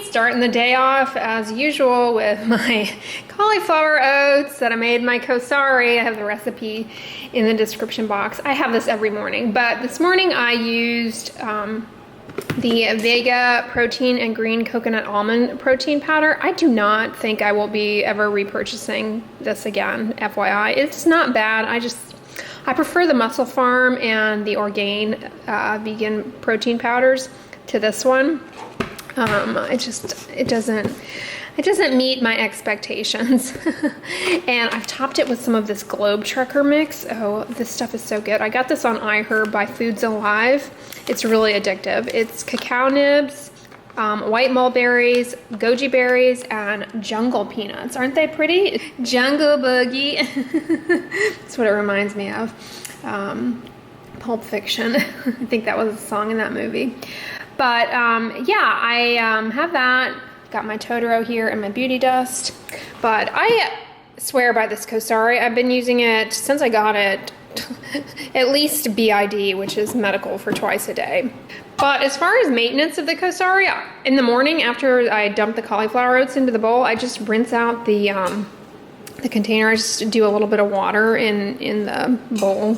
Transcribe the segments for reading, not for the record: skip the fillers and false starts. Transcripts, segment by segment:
Starting the day off as usual with my cauliflower oats that I made in my Cosori. I have the recipe in the description box. I have this every morning, but this morning I used the Vega protein and green coconut almond protein powder. I do not think I will be ever repurchasing this again, FYI. It's not bad. I prefer the Muscle Farm and the Orgain vegan protein powders to this one. It doesn't meet my expectations. And I've topped it with some of this Globe Trekker mix. Oh, this stuff is so good. I got this on iHerb by Foods Alive. It's really addictive. It's cacao nibs, white mulberries, goji berries, and jungle peanuts. Aren't they pretty? Jungle boogie. That's what it reminds me of. Pulp Fiction. I think that was a song in that movie. But yeah, I have that. Got my Totoro here and my Beauty Dust. But I swear by this Cosori. I've been using it since I got it, at least BID, which is medical, for twice a day. But as far as maintenance of the Cosori, in the morning after I dump the cauliflower oats into the bowl, I just rinse out the container. I just do a little bit of water in the bowl.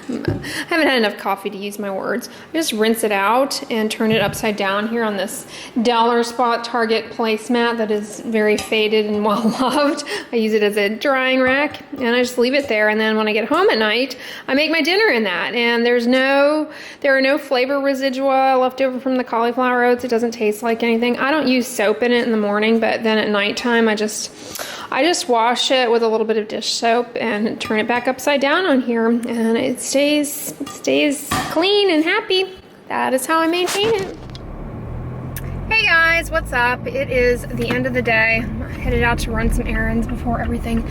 I haven't had enough coffee to use my words. I just rinse it out and turn it upside down here on this dollar spot Target placemat that is very faded and well loved. I use it as a drying rack and I just leave it there, and then when I get home at night I make my dinner in that, and there are no flavor residua left over from the cauliflower oats. It doesn't taste like anything. I don't use soap in it in the morning, but then at nighttime I just wash it with a little bit of dish soap and turn it back upside down on here, and it stays clean and happy. That is how I maintain it. Hey guys, what's up? It is the end of the day. I'm headed out to run some errands before everything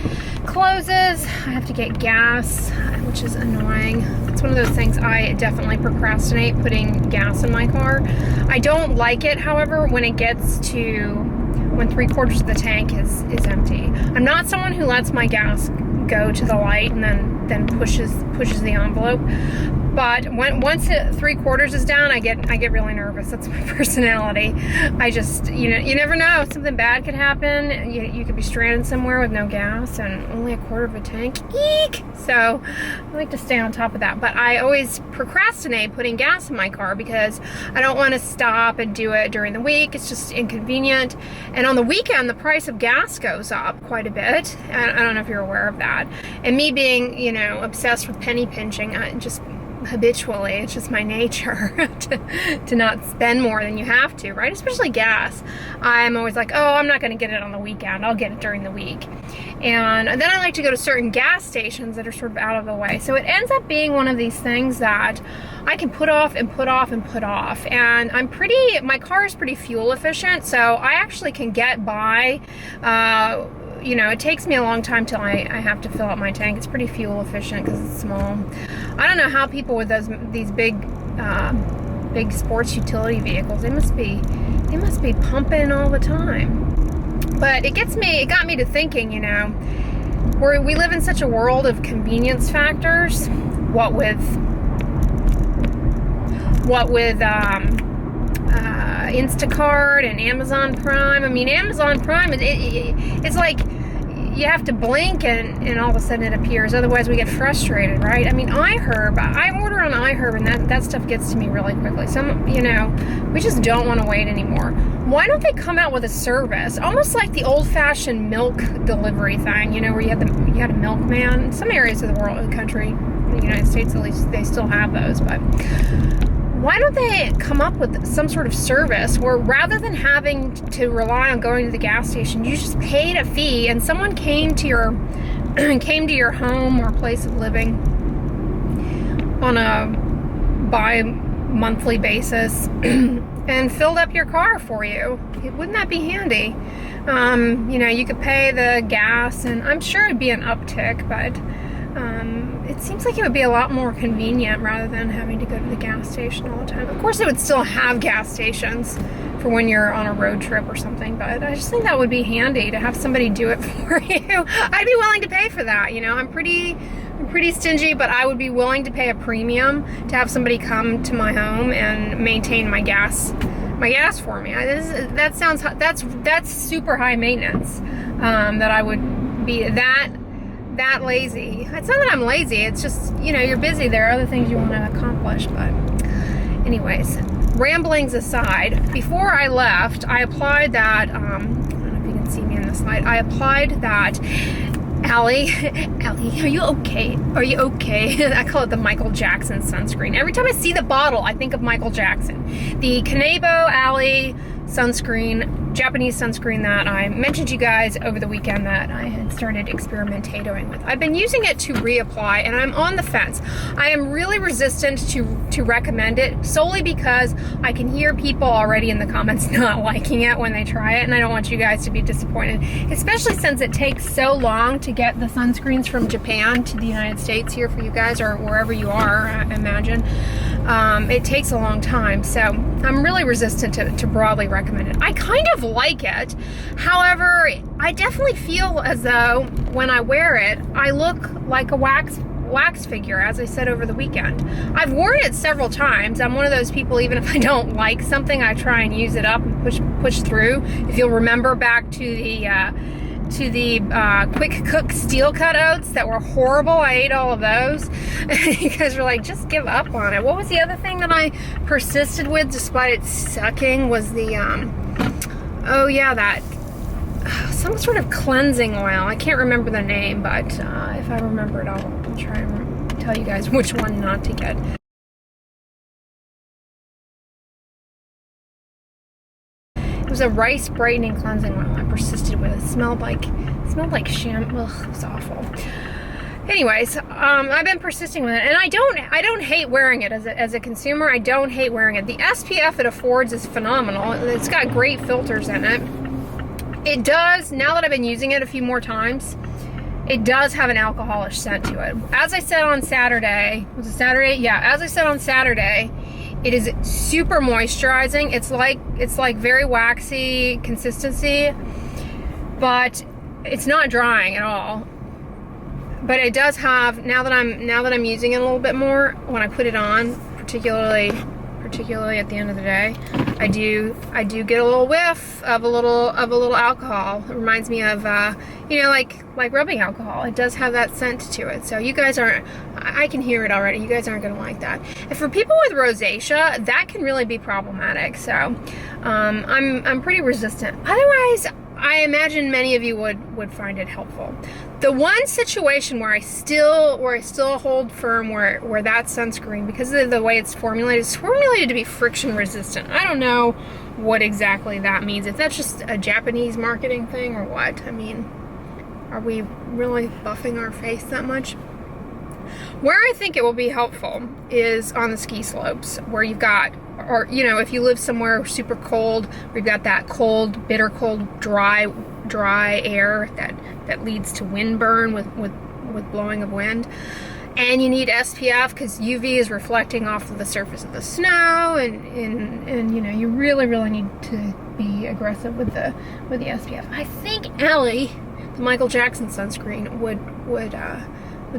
closes. I have to get gas, which is annoying. It's one of those things I definitely procrastinate, putting gas in my car. I don't like it, however, when 3/4 of the tank is empty. I'm not someone who lets my gas go to the light and then pushes the envelope. But once 3/4 is down, I get really nervous. That's my personality. I just, you never know. Something bad could happen. You could be stranded somewhere with no gas and only 1/4 of a tank. Eek! So I like to stay on top of that. But I always procrastinate putting gas in my car because I don't want to stop and do it during the week. It's just inconvenient. And on the weekend, the price of gas goes up quite a bit. I don't know if you're aware of that. And me being, obsessed with penny pinching, habitually, it's just my nature to not spend more than you have to, right? Especially gas. I'm always like, oh, I'm not going to get it on the weekend. I'll get it during the week. And then I like to go to certain gas stations that are sort of out of the way. So it ends up being one of these things that I can put off and put off and put off. And my car is pretty fuel efficient, so I actually can get by. It takes me a long time till I have to fill up my tank. It's pretty fuel efficient because it's small. I don't know how people with these big sports utility vehicles, they must be pumping all the time. But it got me to thinking, we live in such a world of convenience factors. What with Instacart and Amazon Prime. I mean, Amazon Prime, it's like you have to blink and all of a sudden it appears. Otherwise we get frustrated, right? I mean, iHerb, I order on iHerb and that stuff gets to me really quickly. We just don't want to wait anymore. Why don't they come out with a service, almost like the old-fashioned milk delivery thing, where you had a milkman? In some areas of the country, the United States at least, they still have those, but why don't they come up with some sort of service where rather than having to rely on going to the gas station, you just paid a fee and someone came to your home or place of living on a monthly basis and filled up your car for you. Wouldn't that be handy? You know, you could pay the gas, and I'm sure it'd be an uptick, but it seems like it would be a lot more convenient rather than having to go to the gas station all the time. Of course, it would still have gas stations for when you're on a road trip or something, but I just think that would be handy to have somebody do it for you. I'd be willing to pay for that. You know, I'm pretty stingy, but I would be willing to pay a premium to have somebody come to my home and maintain my gas for me. That's super high maintenance. That I would be that lazy. It's not that I'm lazy, it's just, you know, you're busy, there are other things you want to accomplish. But anyways, ramblings aside, before I left, I applied that, I don't know if you can see me in this light, I applied that Allie, are you okay? Are you okay? I call it the Michael Jackson sunscreen. Every time I see the bottle, I think of Michael Jackson. The Kanebo Allie sunscreen, Japanese sunscreen that I mentioned to you guys over the weekend that I had started experimentating with. I've been using it to reapply, and I'm on the fence. I am really resistant to recommend it, solely because I can hear people already in the comments not liking it when they try it, and I don't want you guys to be disappointed, especially since it takes so long to get the sunscreens from Japan to the United States here for you guys, or wherever you are, I imagine. It takes a long time, so I'm really resistant to broadly recommend it. I kind of like it. However, I definitely feel as though when I wear it, I look like a wax figure, as I said over the weekend. I've worn it several times. I'm one of those people, even if I don't like something, I try and use it up and push through. If you'll remember back to the quick cook steel cut oats that were horrible. I ate all of those. You guys were like, just give up on it. What was the other thing that I persisted with despite it sucking? Was the oh yeah, that some sort of cleansing oil. I can't remember the name, but if I remember it, I'll try and tell you guys which one not to get. It was a rice brightening cleansing oil. I persisted with it. It smelled like shampoo. Ugh, it was awful. Anyways, I've been persisting with it, and I don't hate wearing it as a consumer. I don't hate wearing it. The SPF it affords is phenomenal. It's got great filters in it. It does, now that I've been using it a few more times, it does have an alcoholish scent to it. As I said on Saturday, was it Saturday? Yeah, as I said on Saturday, it is super moisturizing. It's like very waxy consistency, but it's not drying at all. But it does have, now that I'm using it a little bit more, when I put it on, particularly at the end of the day, I do get a little whiff of a little alcohol. It reminds me of you know, like rubbing alcohol. It does have that scent to it. So you guys aren't, I can hear it already. You guys aren't gonna like that. And for people with rosacea, that can really be problematic. So I'm pretty resistant. Otherwise, I imagine many of you would find it helpful. The one situation where I still hold firm where that sunscreen, because of the way it's formulated to be friction resistant. I don't know what exactly that means. If that's just a Japanese marketing thing or what. I mean, are we really buffing our face that much? Where I think it will be helpful is on the ski slopes, where you've got, or you know, if you live somewhere super cold, where you've got that cold, bitter cold, dry air that leads to windburn with blowing of wind, and you need SPF because UV is reflecting off of the surface of the snow, and you know, you really need to be aggressive with the SPF. I think Allie, the Michael Jackson sunscreen, would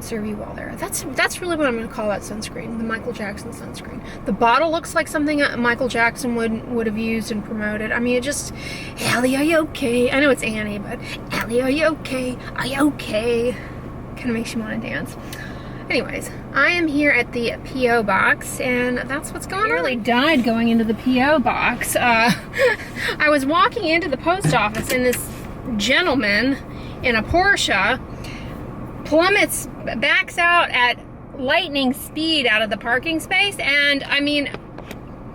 serve you well there. That's really what I'm going to call that sunscreen, the Michael Jackson sunscreen. The bottle looks like something Michael Jackson would have used and promoted. I mean, it just, Allie, are you okay? I know it's Annie, but Allie, are you okay? Are you okay? Kind of makes you want to dance. Anyways, I am here at the P.O. box, and that's what's going on. I nearly died going into the P.O. box. I was walking into the post office, and this gentleman in a Porsche backs out at lightning speed out of the parking space, and I mean,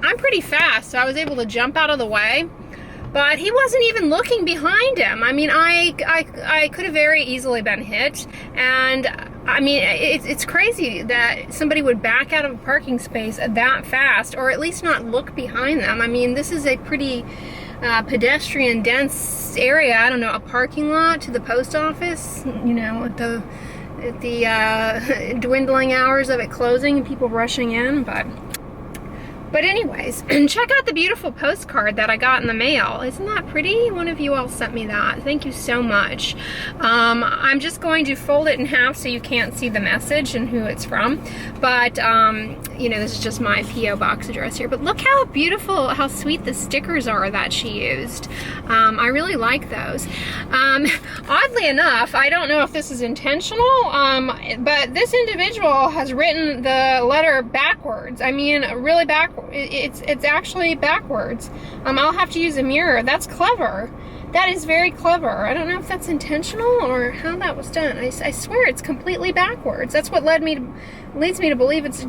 I'm pretty fast, so I was able to jump out of the way, but he wasn't even looking behind him. I mean, I could have very easily been hit, and I mean, it's crazy that somebody would back out of a parking space that fast, or at least not look behind them. I mean, this is a pretty pedestrian dense area. I don't know, a parking lot to the post office, you know, at the dwindling hours of it closing and people rushing in. But anyways, check out the beautiful postcard that I got in the mail. Isn't that pretty? One of you all sent me that. Thank you so much. I'm just going to fold it in half so you can't see the message and who it's from. But, you know, this is just my P.O. box address here. But look how beautiful, how sweet the stickers are that she used. I really like those. Oddly enough, I don't know if this is intentional, but this individual has written the letter backwards. I mean, really backwards. It's actually backwards. I'll have to use a mirror. That's clever. That is very clever. I don't know if that's intentional or how that was done. I swear it's completely backwards. That's what leads me to believe it's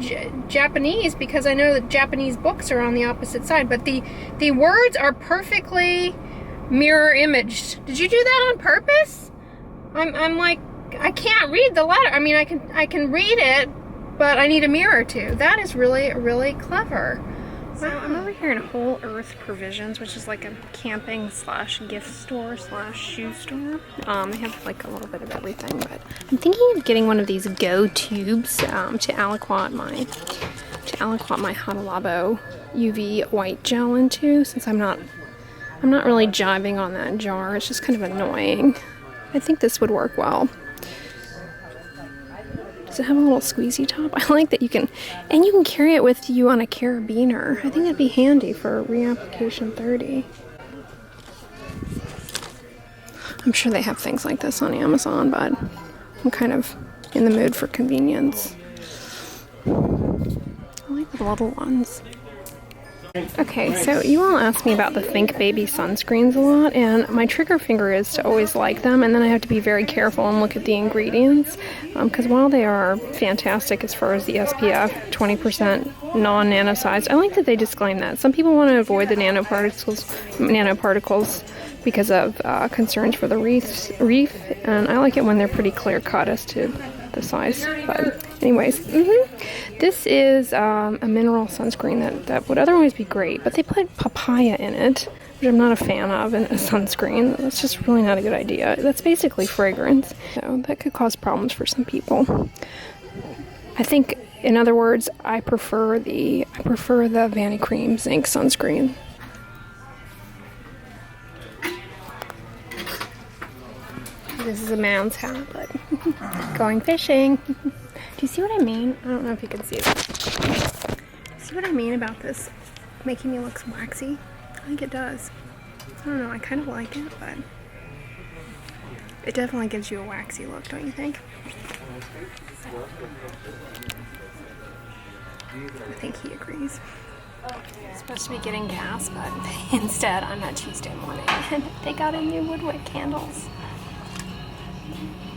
Japanese, because I know that Japanese books are on the opposite side. But the words are perfectly mirror imaged. Did you do that on purpose? I'm like, I can't read the letter. I mean, I can read it, but I need a mirror too. That is really, really clever. So I'm over here in Whole Earth Provisions, which is like a camping / gift store / shoe store. They have like a little bit of everything, but I'm thinking of getting one of these Go tubes to aliquot my Hada Labo UV white gel into, since I'm not really jiving on that jar. It's just kind of annoying. I think this would work well. Does it have a little squeezy top? I like that you can carry it with you on a carabiner. I think it'd be handy for reapplication 30. I'm sure they have things like this on Amazon, but I'm kind of in the mood for convenience. I like the little ones. Okay, so you all asked me about the Think Baby sunscreens a lot, and my trigger finger is to always like them, and then I have to be very careful and look at the ingredients, because while they are fantastic as far as the SPF, 20% non-nano-sized, I like that they disclaim that. Some people want to avoid the nanoparticles because of concerns for the reef, and I like it when they're pretty clear-cut as to the size. But anyways, this is a mineral sunscreen that would otherwise be great, but they put papaya in it, which I'm not a fan of in a sunscreen. That's just really not a good idea. That's basically fragrance, so that could cause problems for some people. I think, in other words, I prefer the Vanny Cream Zinc sunscreen. This is a man's hat, but going fishing. Do you see what I mean? I don't know if you can see it. See what I mean about this making me look waxy? I think it does. I don't know, I kind of like it, but it definitely gives you a waxy look, don't you think? I think he agrees. I'm supposed to be getting gas, but instead I'm at Tuesday morning and they got in new woodwick candles.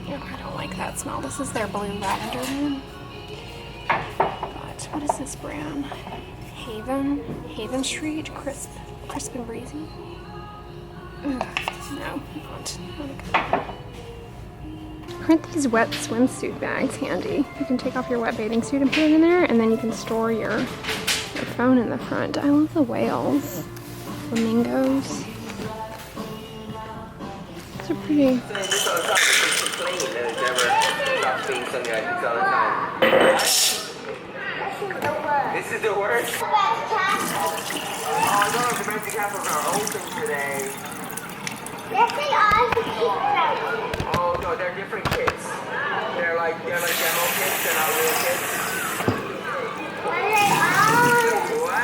I don't like that smell. This is their blue lavender one. But what is this brand? Haven Street, crisp and breezy. Ugh, no, not good. Aren't these wet swimsuit bags handy? You can take off your wet bathing suit and put it in there, and then you can store your phone in the front. I love the whales, flamingos. These are pretty. This is the worst. Oh no, domestic castles are open today. Yes, they are. Oh no, they're different kits. They're like demo kits. They're not real kits. What are they on? What? I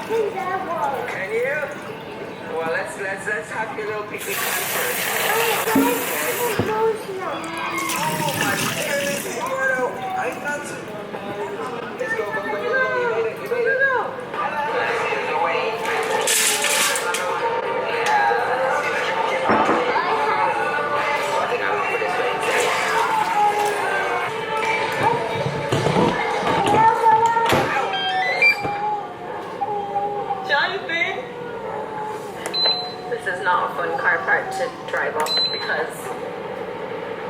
think that one. Can you? Well, let's have your little picnic picture. Oh my goodness, Eduardo, I got to. Let's go. You made it. There's no way. I think I'm gonna put this way. Jonathan! This is not a fun car park to drive off because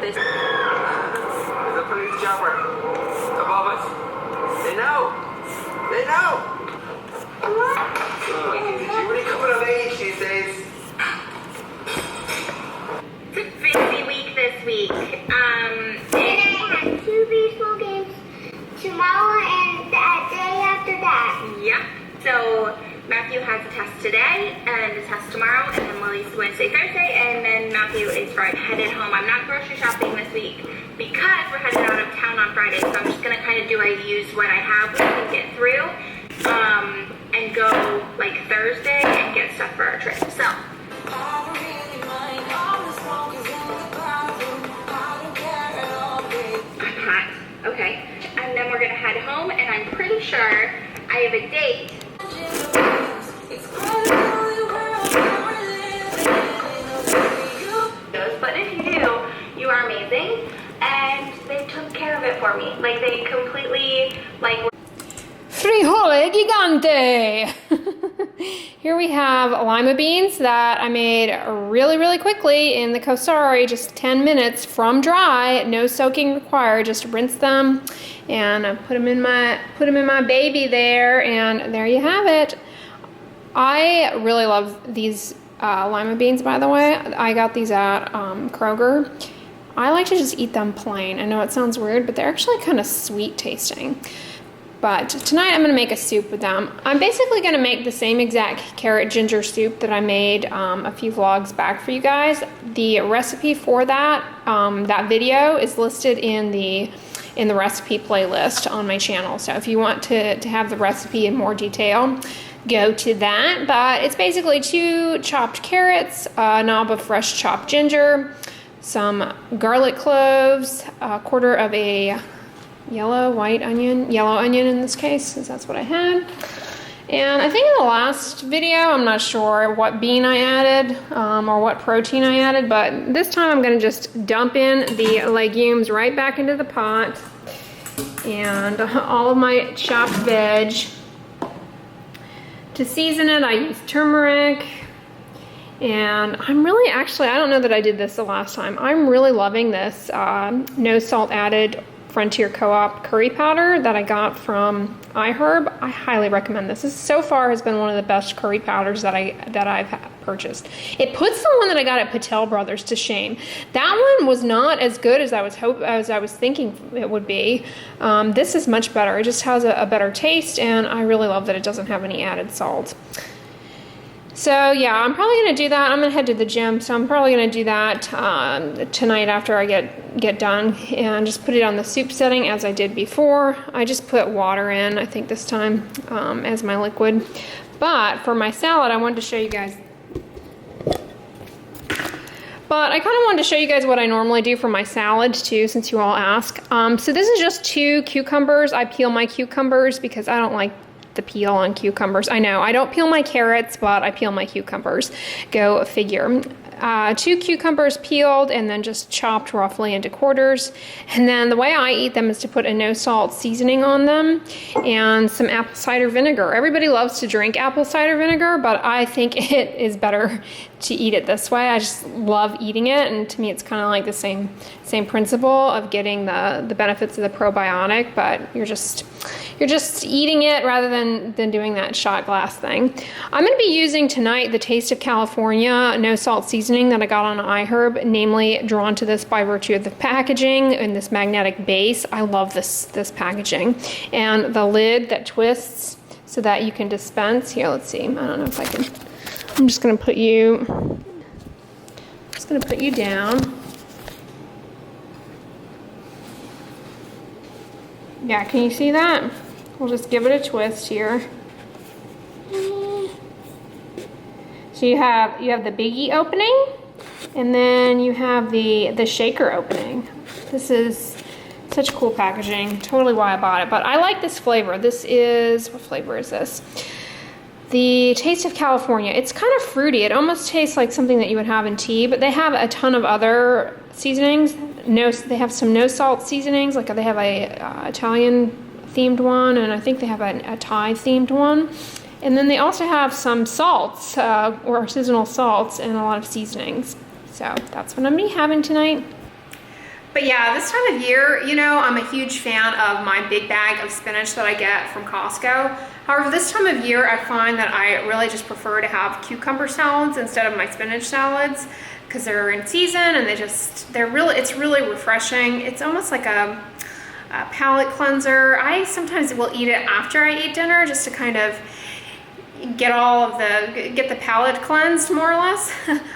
this. There's a police shopper above us. They know. They know. Oh, she's really coming of age these days. It's a busy week this week. And I have 2 baseball games tomorrow and the day after that. Yep. So Matthew has a test today and a test tomorrow, and then Lily's Wednesday, Thursday, and then Matthew is Friday headed home. I'm not grocery shopping this week because we're headed out of town on Friday, so I'm just gonna kind of use what I have we can get through, and go like Thursday and get stuff for our trip. So. I'm hot. Okay. And then we're gonna head home, and I'm pretty sure I have a date. But if you do, you are amazing, and they took care of it for me. Like, they completely, like... Frijole gigante! Here we have lima beans that I made really, really quickly in the Cosori, just 10 minutes from dry, no soaking required. Just rinse them, and I put them in my baby there, and there you have it. I really love these lima beans, by the way. I got these at Kroger. I like to just eat them plain. I know it sounds weird, but they're actually kind of sweet tasting. But tonight I'm gonna make a soup with them. I'm basically gonna make the same exact carrot ginger soup that I made a few vlogs back for you guys. The recipe for that, that video is listed in the recipe playlist on my channel. So if you want to have the recipe in more detail, go to that. But it's basically 2 chopped carrots, a knob of fresh chopped ginger, some garlic cloves, a quarter of a yellow onion in this case, since that's what I had. And I think in the last video, I'm not sure what bean I added or what protein I added, but this time I'm gonna just dump in the legumes right back into the pot and all of my chopped veg. To season it, I use turmeric, and I'm really, actually, I don't know that I did this the last time. I'm really loving this no salt added Frontier Co-op curry powder that I got from iHerb. I highly recommend this. This so far has been one of the best curry powders that I've purchased. It puts the one that I got at Patel Brothers to shame. That one was not as good as I was thinking it would be. This is much better. It just has a better taste, and I really love that it doesn't have any added salt. So yeah, I'm probably gonna do that. I'm gonna head to the gym, so I'm probably gonna do that tonight after I get done, and just put it on the soup setting as I did before. I just put water in, I think this time, as my liquid. But for my salad, I wanted to show you guys. But I kind of wanted to show you guys what I normally do for my salad too, since you all ask. So this is just 2 cucumbers. I peel my cucumbers because I don't like the peel on cucumbers. I know, I don't peel my carrots, but I peel my cucumbers. Go figure. 2 cucumbers peeled and then just chopped roughly into quarters. And then the way I eat them is to put a no salt seasoning on them and some apple cider vinegar. Everybody loves to drink apple cider vinegar, but I think it is better to eat it this way. I just love eating it, and to me it's kind of like the same principle of getting the benefits of the probiotic, but you're just eating it rather than doing that shot glass thing. I'm going to be using tonight the Taste of California no salt seasoning that I got on iHerb, namely drawn to this by virtue of the packaging and this magnetic base. I love this packaging, and the lid that twists so that you can dispense. Here, let's see. I don't know if I can. I'm just going to put you down. Yeah, can you see that? We'll just give it a twist here. So you have the biggie opening, and then you have the shaker opening. This is such cool packaging. Totally why I bought it. But I like this flavor. This is, what flavor is this? The Taste of California. It's kind of fruity. It almost tastes like something that you would have in tea, but they have a ton of other seasonings. They have some no salt seasonings, like they have a Italian themed one, and I think they have a Thai themed one. And then they also have some salts, or artisanal salts, and a lot of seasonings. So that's what I'm gonna be having tonight. But yeah, this time of year, you know, I'm a huge fan of my big bag of spinach that I get from Costco. However, this time of year, I find that I really just prefer to have cucumber salads instead of my spinach salads because they're in season and it's really refreshing. It's almost like a palate cleanser. I sometimes will eat it after I eat dinner just to kind of get the palate cleansed more or less.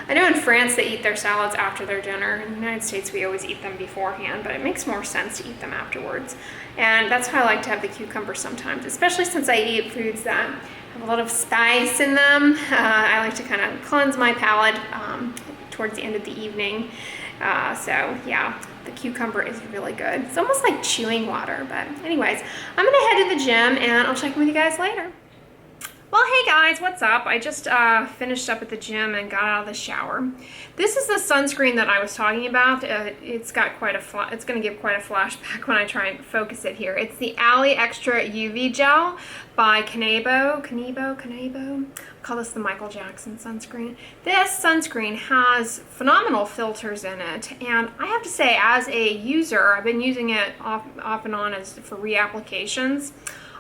I know in France they eat their salads after their dinner. In the United States we always eat them beforehand, but it makes more sense to eat them afterwards. And that's why I like to have the cucumber sometimes, especially since I eat foods that have a lot of spice in them. I like to kind of cleanse my palate towards the end of the evening. So yeah, the cucumber is really good. It's almost like chewing water, but anyways, I'm gonna head to the gym and I'll check in with you guys later. Well, hey guys, what's up? I just finished up at the gym and got out of the shower. This is the sunscreen that I was talking about. It's got it's going to give quite a flashback when I try and focus it here. It's the Alley Extra UV Gel by Kanebo. I call this the Michael Jackson sunscreen. This sunscreen has phenomenal filters in it, and I have to say, as a user, I've been using it off and on for reapplications.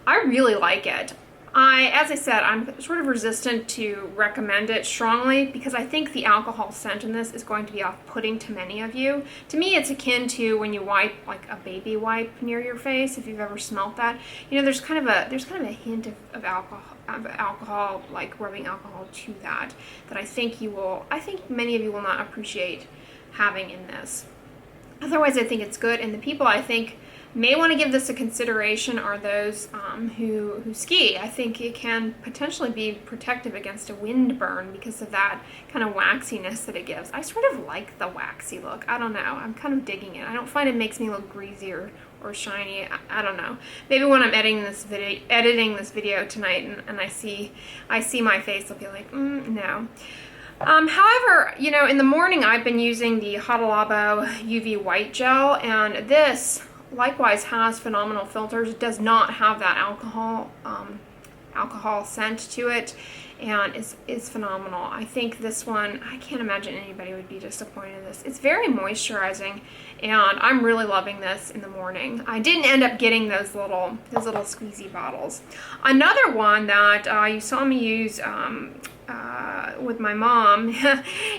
I really like it. As I said, I'm sort of resistant to recommend it strongly because I think the alcohol scent in this is going to be off-putting to many of you. To me, it's akin to when you wipe like a baby wipe near your face, if you've ever smelt that. You know, there's kind of a hint of alcohol, like rubbing alcohol to that I think many of you will not appreciate having in this. Otherwise, I think it's good, and the people I think may want to give this a consideration are those who ski. I think it can potentially be protective against a wind burn because of that kind of waxiness that it gives. I sort of like the waxy look. I don't know. I'm kind of digging it. I don't find it makes me look greasy or shiny. I don't know. Maybe when I'm editing this video tonight and I see my face, I'll be like, no. However, you know, in the morning I've been using the Hada Labo UV White Gel, and this likewise has phenomenal filters. It does not have that alcohol scent to it, and is phenomenal. I think this one, I can't imagine anybody would be disappointed in this. It's very moisturizing, and I'm really loving this in the morning. I didn't end up getting those little squeezy bottles. Another one that you saw me use with my mom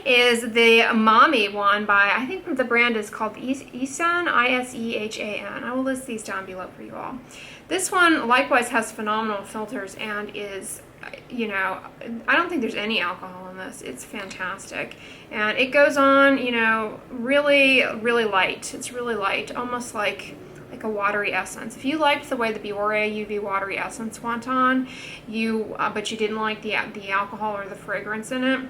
is the Mommy one by, I think the brand is called Isehan, I-S-E-H-A-N. I will list these down below for you all. This one likewise has phenomenal filters and is, you know, I don't think there's any alcohol in this. It's fantastic. And it goes on, you know, really, really light. It's really light, almost like a watery essence. If you liked the way the Biore UV watery essence went on, but you didn't like the alcohol or the fragrance in it,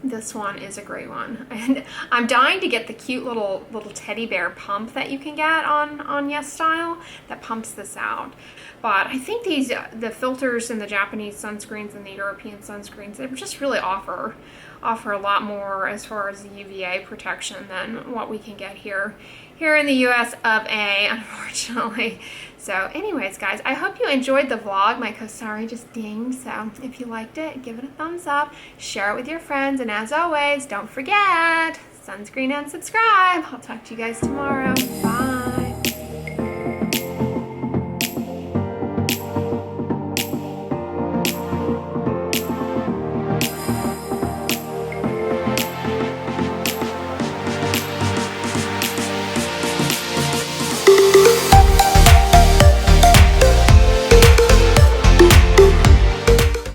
this one is a great one. And I'm dying to get the cute little teddy bear pump that you can get on Yes Style that pumps this out. But I think the filters in the Japanese sunscreens and the European sunscreens, they just really offer a lot more as far as the UVA protection than what we can get here in the US of A, unfortunately. So anyways, guys, I hope you enjoyed the vlog. My Cosori just dinged, so if you liked it, give it a thumbs up, share it with your friends, and as always, don't forget, sunscreen and subscribe. I'll talk to you guys tomorrow. Bye.